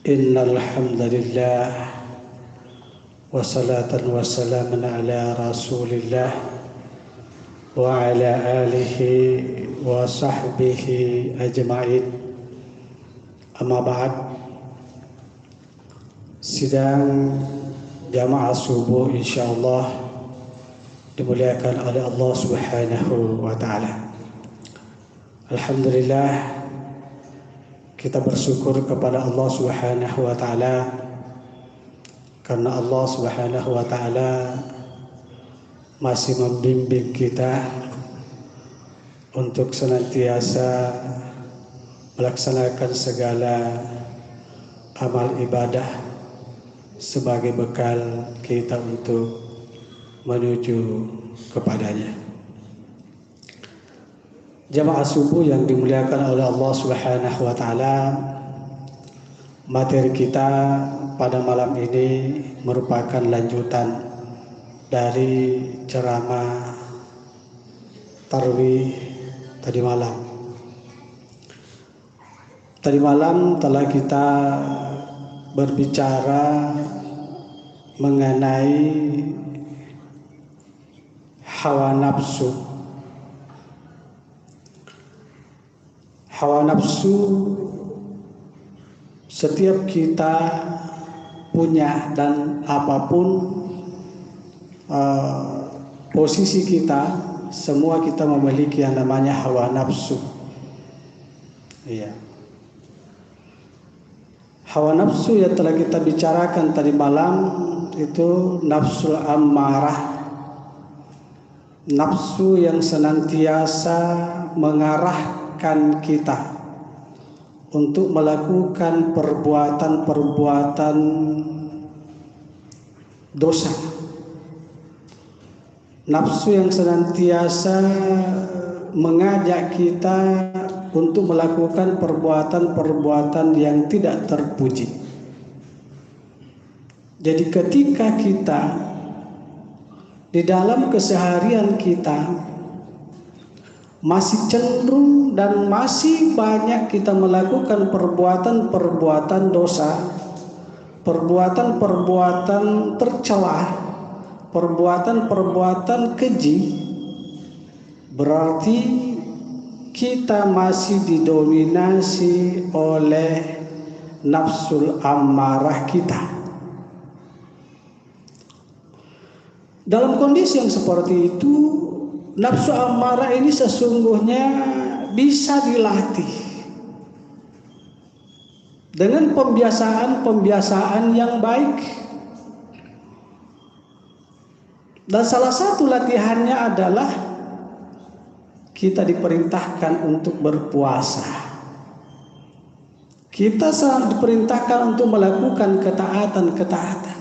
Innal hamdalillah wassalatan wassalamun ala Rasulillah wa ala alihi wa sahbihi ajma'in. Amma ba'd. Sidang jamaah subuh insyaallah dimuliakan oleh Allah Subhanahu wa taala. Alhamdulillah, kita bersyukur kepada Allah Subhanahu wa taala karena Allah Subhanahu wa taala masih membimbing kita untuk senantiasa melaksanakan segala amal ibadah sebagai bekal kita untuk menuju kepadanya. Jamaah subuh yang dimuliakan oleh Allah Subhanahu wa taala, materi kita pada malam ini merupakan lanjutan dari ceramah tarawih tadi malam. Tadi malam telah kita berbicara mengenai hawa nafsu. Hawa nafsu setiap kita punya, dan apapun posisi kita, semua kita memiliki yang namanya hawa nafsu. Iya. Hawa nafsu yang telah kita bicarakan tadi malam itu nafsul ammarah, nafsu yang senantiasa mengarahkan kita untuk melakukan perbuatan-perbuatan dosa. Nafsu yang senantiasa mengajak kita untuk melakukan perbuatan-perbuatan yang tidak terpuji. Jadi ketika kita di dalam keseharian kita masih cenderung dan masih banyak kita melakukan perbuatan-perbuatan dosa, perbuatan-perbuatan tercela, perbuatan-perbuatan keji, berarti kita masih didominasi oleh nafsul ammarah kita. Dalam kondisi yang seperti itu, nafsu ammarah ini sesungguhnya bisa dilatih dengan pembiasaan-pembiasaan yang baik. Dan salah satu latihannya adalah kita diperintahkan untuk berpuasa. Kita sangat diperintahkan untuk melakukan ketaatan-ketaatan.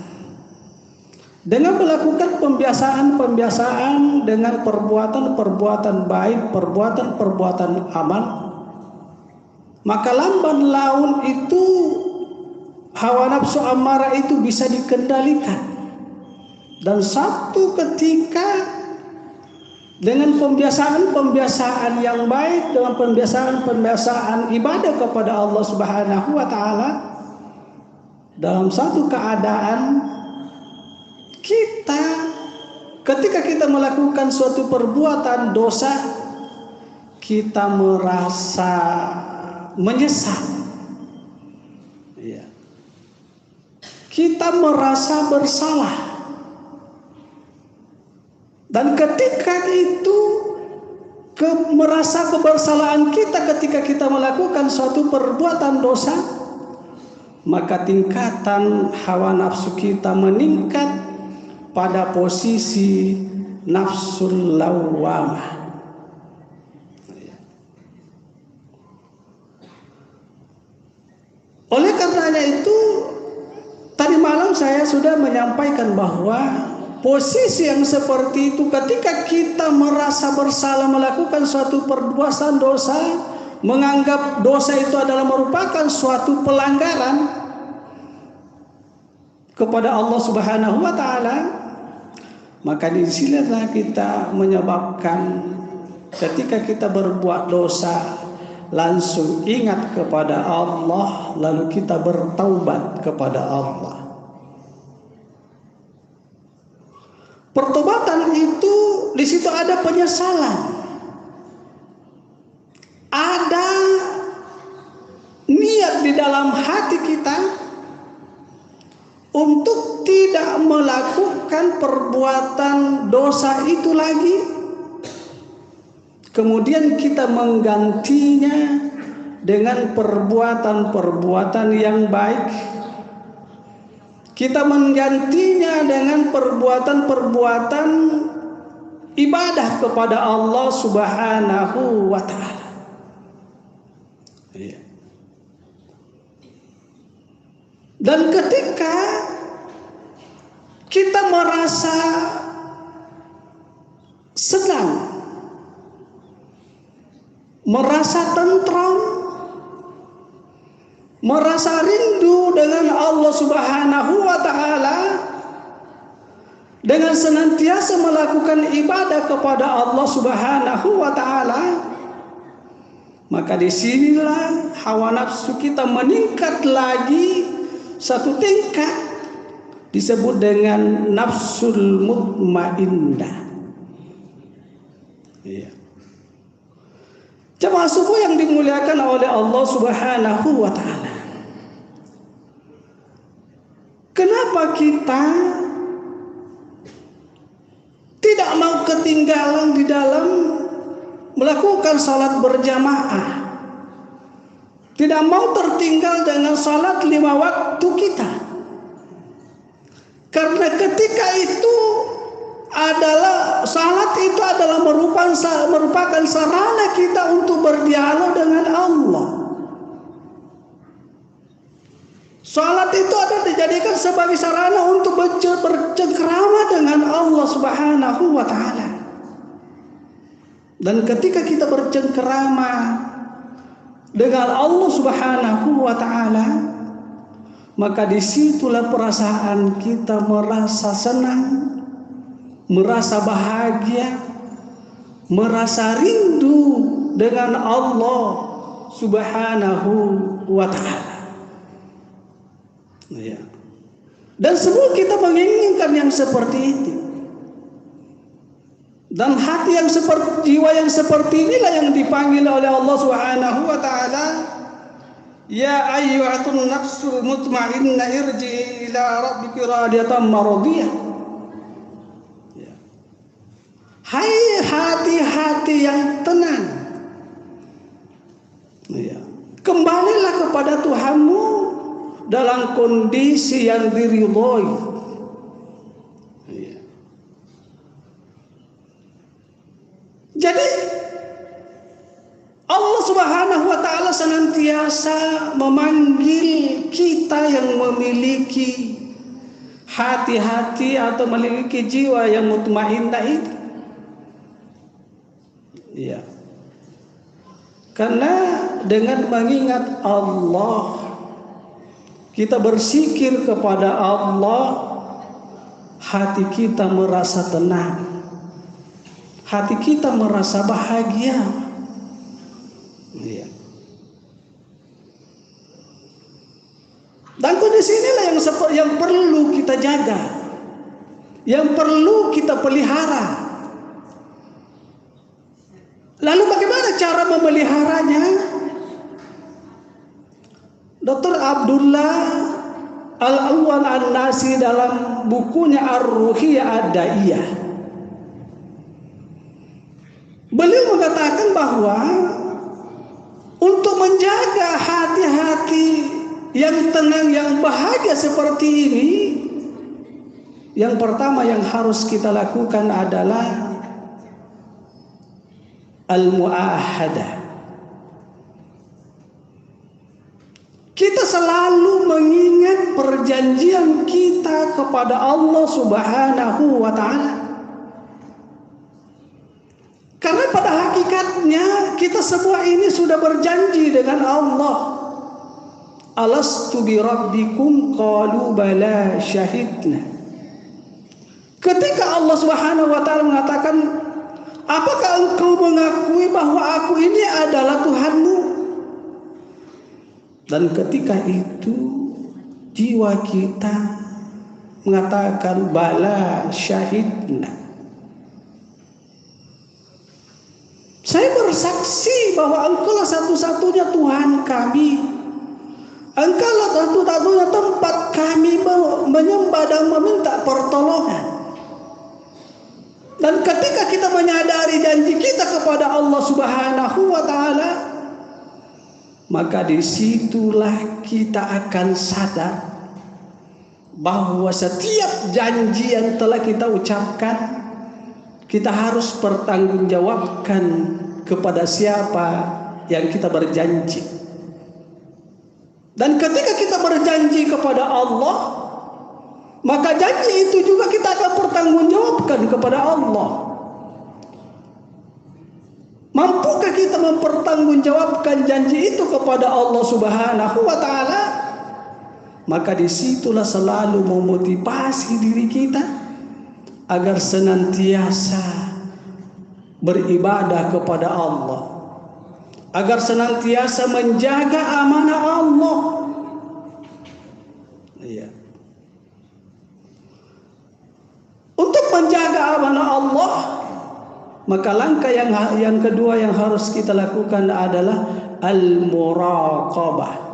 Dengan melakukan pembiasaan-pembiasaan dengan perbuatan-perbuatan baik, perbuatan-perbuatan amal, maka lamban laun itu, hawa nafsu ammarah itu bisa dikendalikan. Dan satu ketika dengan pembiasaan-pembiasaan yang baik, dengan pembiasaan-pembiasaan ibadah kepada Allah Subhanahu wa taala, dalam satu keadaan ketika kita melakukan suatu perbuatan dosa, kita merasa menyesal. Kita merasa bersalah. Dan ketika itu merasa kebersalahan kita ketika kita melakukan suatu perbuatan dosa, maka tingkatan hawa nafsu kita meningkat pada posisi nafsul lawwamah. Oleh karenanya itu, tadi malam saya sudah menyampaikan bahwa posisi yang seperti itu, ketika kita merasa bersalah melakukan suatu perbuatan dosa, menganggap dosa itu adalah merupakan suatu pelanggaran kepada Allah Subhanahu wa taala, maka disinilah kita menyebabkan ketika kita berbuat dosa, langsung ingat kepada Allah, lalu kita bertaubat kepada Allah. Pertobatan itu di situ ada penyesalan, ada niat di dalam hati kita untuk tidak melakukan perbuatan dosa itu lagi. Kemudian kita menggantinya dengan perbuatan-perbuatan yang baik. Kita menggantinya dengan perbuatan-perbuatan ibadah kepada Allah Subhanahu wa ta'ala. Dan ketika kita merasa senang, merasa tentram, merasa rindu dengan Allah Subhanahu wa ta'ala, dengan senantiasa melakukan ibadah kepada Allah Subhanahu wa ta'ala, maka disinilah hawa nafsu kita meningkat lagi satu tingkat, disebut dengan nafsul mutmainnah. Jemaah subuh yang dimuliakan oleh Allah Subhanahu wa ta'ala, kenapa kita tidak mau ketinggalan di dalam melakukan salat berjamaah, tidak mau tertinggal dengan salat 5 waktu kita? Karena ketika itu adalah salat itu adalah merupakan sarana kita untuk berdialog dengan Allah. Salat itu adalah dijadikan sebagai sarana untuk bercengkrama dengan Allah Subhanahu wa ta'ala. Dan ketika kita bercengkrama dengan Allah Subhanahu wa ta'ala, maka disitulah perasaan kita merasa senang, merasa bahagia, merasa rindu dengan Allah Subhanahu wa ta'ala. Dan semua kita menginginkan yang seperti itu. Dan hati yang seperti, jiwa yang seperti inilah yang dipanggil oleh Allah Subhanahu wa ta'ala, ya ayyuhatun nafsul mutmainnah irji'i ila rabbiki radiyatan maradiyah. Hai hati-hati yang tenang, kembalilah kepada Tuhanmu dalam kondisi yang diridhoi. Jadi Allah Subhanahu wa ta'ala senantiasa memanggil kita yang memiliki hati-hati atau memiliki jiwa yang mutmainnah itu. Ya. Karena dengan mengingat Allah, kita berzikir kepada Allah, hati kita merasa tenang, hati kita merasa bahagia. Ya. Dan kondisi inilah yang perlu kita jaga, yang perlu kita pelihara. Lalu bagaimana cara memeliharanya? Dr. Abdullah Al-Awwal An-Nasi dalam bukunya Ar-Ruhiyah Ad-Daiyah, beliau mengatakan bahwa untuk menjaga hati-hati yang tenang, yang bahagia seperti ini, yang pertama yang harus kita lakukan adalah al-mu'ahadah. Kita selalu mengingat perjanjian kita kepada Allah Subhanahu wa ta'ala. Karena pada hakikatnya kita semua ini sudah berjanji dengan Allah. Alastu bi rabbikum qalu bala syahidna. Ketika Allah Subhanahu wa ta'ala mengatakan, apakah engkau mengakui bahwa aku ini adalah Tuhanmu? Dan ketika itu jiwa kita mengatakan bala syahidna. Saya bersaksi bahwa Engkaulah satu-satunya Tuhan kami. Engkaulah satu-satunya tempat kami menyembah dan meminta pertolongan. Dan ketika kita menyadari janji kita kepada Allah Subhanahu wa Ta'ala, maka disitulah kita akan sadar bahwa setiap janji yang telah kita ucapkan, kita harus pertanggungjawabkan kepada siapa yang kita berjanji. Dan ketika kita berjanji kepada Allah, maka janji itu juga kita akan pertanggungjawabkan kepada Allah. Mampukah kita mempertanggungjawabkan janji itu kepada Allah Subhanahu wa Ta'ala? Maka disitulah selalu memotivasi diri kita agar senantiasa beribadah kepada Allah, agar senantiasa menjaga amanah Allah. Iya. Untuk menjaga amanah Allah, maka langkah yang kedua yang harus kita lakukan adalah al-muraqabah.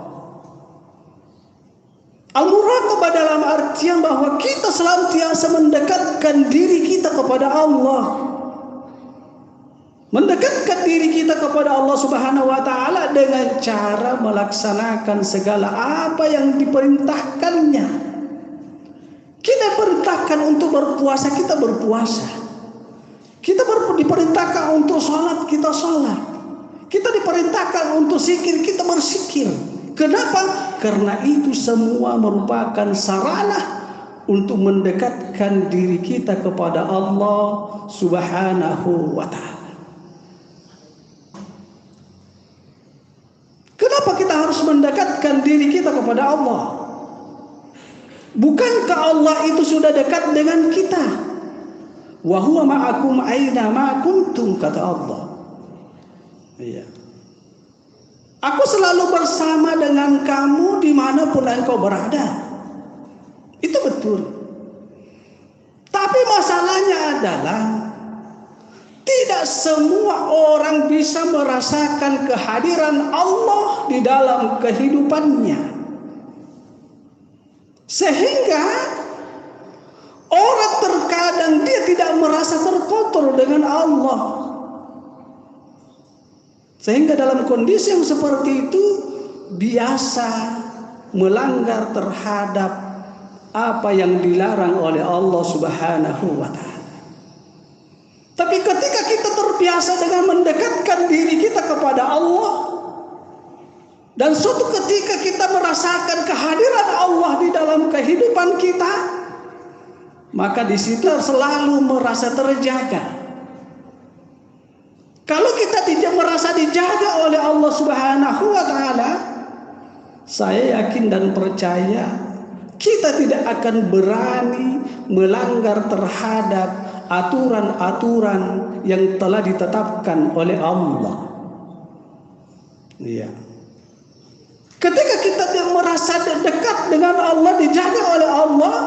Al-muraqabah dalam artian bahwa kita senantiasa mendekatkan diri kita kepada Allah. Mendekatkan diri kita kepada Allah Subhanahu wa Ta'ala dengan cara melaksanakan segala apa yang diperintahkannya. Kita perintahkan untuk berpuasa, kita berpuasa. Kita diperintahkan untuk sholat, kita sholat. Kita diperintahkan untuk zikir, kita berzikir. Kenapa? Karena itu semua merupakan sarana untuk mendekatkan diri kita kepada Allah Subhanahu wa Ta'ala. Kenapa kita harus mendekatkan diri kita kepada Allah? Bukankah Allah itu sudah dekat dengan kita? Wa huwa ma'akum aina ma kuntum, kata Allah. Iya. Aku selalu bersama dengan kamu dimanapun engkau berada. Itu betul. Tapi masalahnya adalah tidak semua orang bisa merasakan kehadiran Allah di dalam kehidupannya. Sehingga orang terkadang dia tidak merasa terkotor dengan Allah. Sehingga dalam kondisi yang seperti itu biasa melanggar terhadap apa yang dilarang oleh Allah Subhanahu wa Ta'ala. Tapi ketika kita terbiasa dengan mendekatkan diri kita kepada Allah, dan suatu ketika kita merasakan kehadiran Allah di dalam kehidupan kita, maka di situ selalu merasa terjaga. Kalau kita tidak merasa dijaga oleh Allah Subhanahu wa Ta'ala, saya yakin dan percaya kita tidak akan berani melanggar terhadap aturan-aturan yang telah ditetapkan oleh Allah. Iya. Ketika kita merasa dekat dengan Allah, dijaga oleh Allah,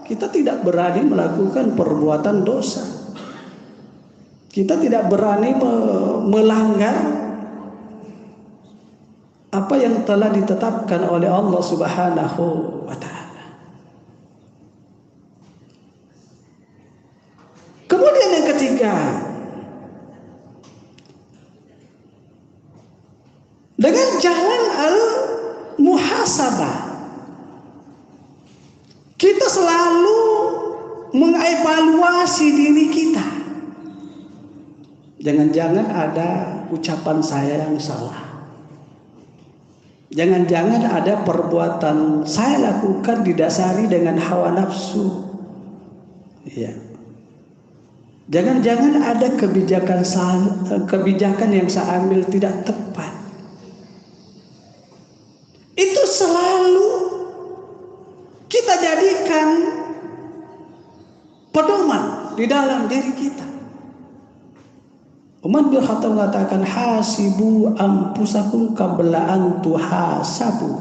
kita tidak berani melakukan perbuatan dosa. Kita tidak berani melanggar apa yang telah ditetapkan oleh Allah Subhanahu wa Ta'ala. Kemudian yang ketiga, dengan jalan al-muhasabah, kita selalu mengevaluasi diri kita. Jangan-jangan ada ucapan saya yang salah. Jangan-jangan ada perbuatan saya lakukan didasari dengan hawa nafsu. Ya. Jangan-jangan ada kebijakan yang saya ambil tidak tepat. Itu selalu kita jadikan pedoman di dalam diri kita. Umar bin Khattab mengatakan, hasibu anfusakum qabla an tuhasabu.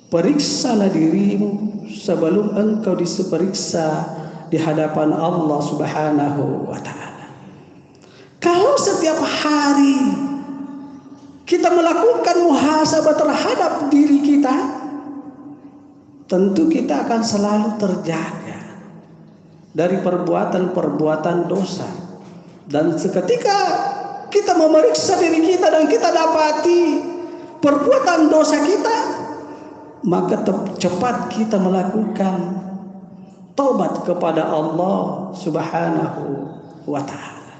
Periksalah dirimu sebelum engkau diperiksa di hadapan Allah Subhanahu wa taala. Kalau setiap hari kita melakukan muhasabah terhadap diri kita, tentu kita akan selalu terjaga dari perbuatan-perbuatan dosa. Dan seketika kita memeriksa diri kita dan kita dapati perbuatan dosa kita, maka cepat kita melakukan taubat kepada Allah Subhanahu wa taala.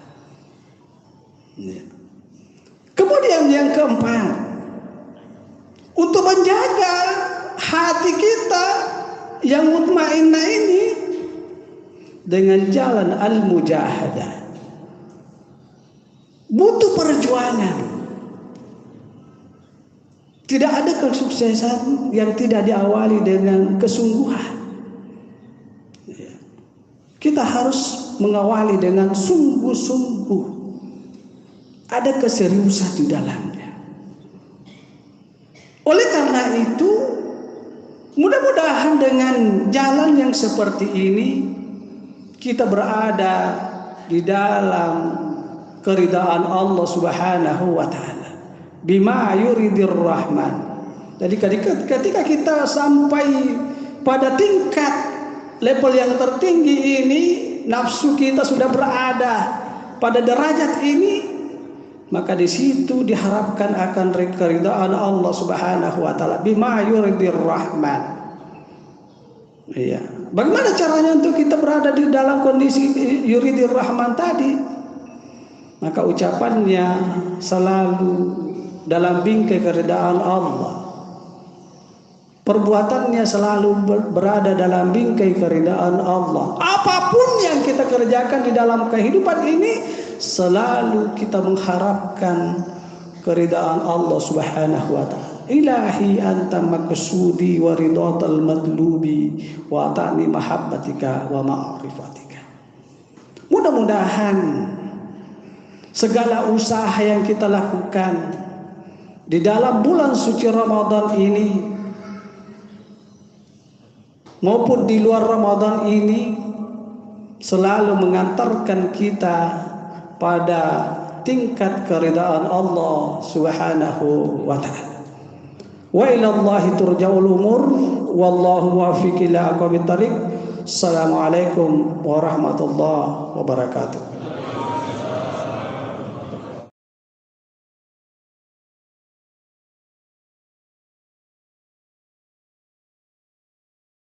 Kemudian yang keempat, untuk menjaga hati kita yang mutmainnah ini dengan jalan al-mujahadah. Butuh perjuangan. Tidak ada kesuksesan yang tidak diawali dengan kesungguhan. Kita harus mengawali dengan sungguh-sungguh. Ada keseriusan di dalamnya. Oleh karena itu, mudah-mudahan dengan jalan yang seperti ini, kita berada di dalam keridaan Allah Subhanahu wa taala. Bima yuridir rahman. Jadi ketika kita sampai pada tingkat level yang tertinggi ini, nafsu kita sudah berada pada derajat ini, maka di situ diharapkan akan keridaan Allah Subhanahu wa taala. Bima yuridir rahman. Iya. Bagaimana caranya untuk kita berada di dalam kondisi yuridir rahman tadi? Maka ucapannya selalu dalam bingkai keridaan Allah, perbuatannya selalu berada dalam bingkai keridaan Allah. Apapun yang kita kerjakan di dalam kehidupan ini, selalu kita mengharapkan keridaan Allah Subhanahu wa taala. Ilahi anta maqsudi wa ridatal madlubi wa ta'ni mahabbatika wa ma'rifatika. Mudah-mudahan segala usaha yang kita lakukan di dalam bulan suci Ramadan ini maupun di luar Ramadan ini selalu mengantarkan kita pada tingkat keridaan Allah Subhanahu wa taala. Wa ilallahi turja'ul umur wallahu muwaffiq ila aqwamit thariq. Assalamualaikum warahmatullahi wabarakatuh.